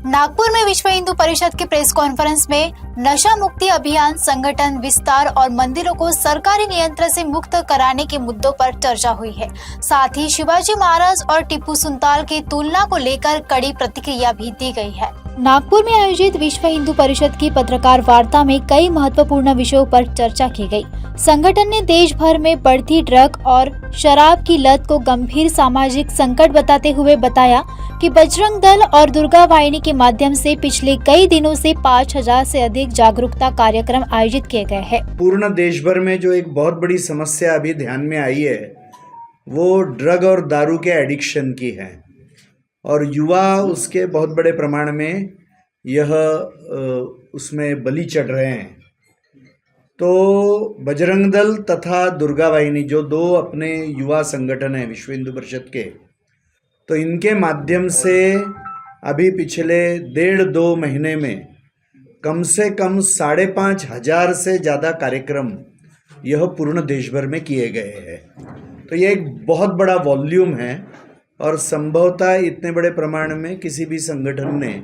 नागपुर में विश्व हिंदू परिषद के प्रेस कॉन्फ्रेंस में नशा मुक्ति अभियान, संगठन विस्तार और मंदिरों को सरकारी नियंत्रण से मुक्त कराने के मुद्दों पर चर्चा हुई है। साथ ही शिवाजी महाराज और टिप्पू सुल्तान की तुलना को लेकर कड़ी प्रतिक्रिया भी दी गई है। नागपुर में आयोजित विश्व हिंदू परिषद की पत्रकार वार्ता में कई महत्वपूर्ण विषयों पर चर्चा की गई। संगठन ने देश भर में बढ़ती ड्रग और शराब की लत को गंभीर सामाजिक संकट बताते हुए बताया कि बजरंग दल और दुर्गा वाहिनी के माध्यम से पिछले कई दिनों से 5000 से अधिक जागरूकता कार्यक्रम आयोजित किए गए हैं। पूर्ण देश भर में जो एक बहुत बड़ी समस्या अभी ध्यान में आई है वो ड्रग और दारू के एडिक्शन की है और युवा उसके बहुत बड़े प्रमाण में उसमें बलि चढ़ रहे हैं। तो बजरंग दल तथा दुर्गा वाहिनी जो दो अपने युवा संगठन हैं विश्व हिंदू परिषद के, तो इनके माध्यम से अभी पिछले 1.5-2 महीने में कम से कम 5,500 से ज़्यादा कार्यक्रम यह पूर्ण देश भर में किए गए हैं। तो यह एक बहुत बड़ा वॉल्यूम है और संभवतः इतने बड़े प्रमाण में किसी भी संगठन ने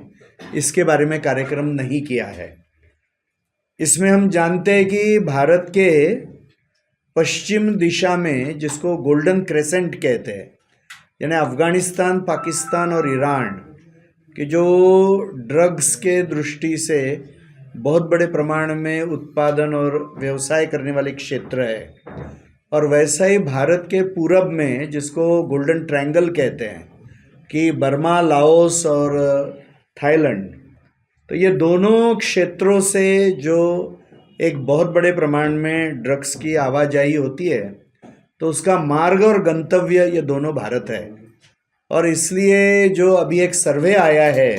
इसके बारे में कार्यक्रम नहीं किया है। इसमें हम जानते हैं कि भारत के पश्चिम दिशा में, जिसको गोल्डन क्रेसेंट कहते हैं, यानी अफ़गानिस्तान, पाकिस्तान और ईरान के जो ड्रग्स के दृष्टि से बहुत बड़े प्रमाण में उत्पादन और व्यवसाय करने वाले क्षेत्र है, और वैसा ही भारत के पूरब में, जिसको गोल्डन ट्रायंगल कहते हैं, कि बर्मा, लाओस और थाईलैंड, तो ये दोनों क्षेत्रों से जो एक बहुत बड़े प्रमाण में ड्रग्स की आवाजाही होती है, तो उसका मार्ग और गंतव्य ये दोनों भारत है। और इसलिए जो अभी एक सर्वे आया है,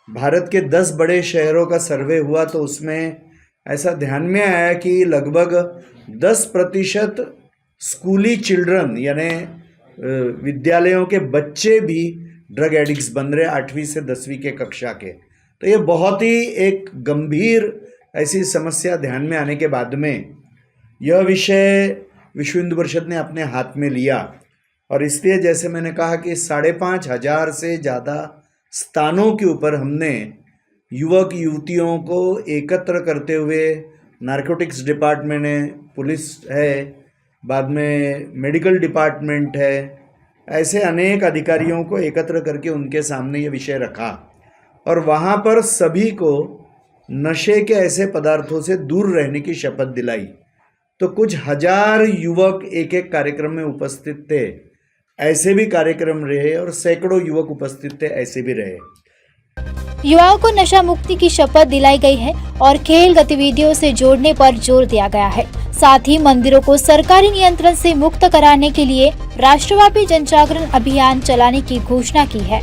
भारत के 10 बड़े शहरों का सर्वे हुआ, तो उसमें ऐसा ध्यान में आया कि लगभग 10% स्कूली चिल्ड्रन यानी विद्यालयों के बच्चे भी ड्रग एडिक्ट्स बन रहे 8वीं से 10वीं के कक्षा के। तो ये बहुत ही एक गंभीर ऐसी समस्या ध्यान में आने के बाद में यह विषय विश्व हिंदू परिषद ने अपने हाथ में लिया, और इसलिए जैसे मैंने कहा कि 5,500 से ज़्यादा स्थानों के ऊपर हमने युवक युवतियों को एकत्र करते हुए, नारकोटिक्स डिपार्टमेंट है, पुलिस है, बाद में मेडिकल डिपार्टमेंट है, ऐसे अनेक अधिकारियों को एकत्र करके उनके सामने ये विषय रखा और वहाँ पर सभी को नशे के ऐसे पदार्थों से दूर रहने की शपथ दिलाई। तो कुछ हजार युवक एक कार्यक्रम में उपस्थित थे, ऐसे भी कार्यक्रम रहे, और सैकड़ों युवक उपस्थित थे, ऐसे भी रहे। युवाओं को नशा मुक्ति की शपथ दिलाई गई है और खेल गतिविधियों से जोड़ने पर जोर दिया गया है। साथ ही मंदिरों को सरकारी नियंत्रण से मुक्त कराने के लिए राष्ट्रव्यापी जनजागरण अभियान चलाने की घोषणा की है।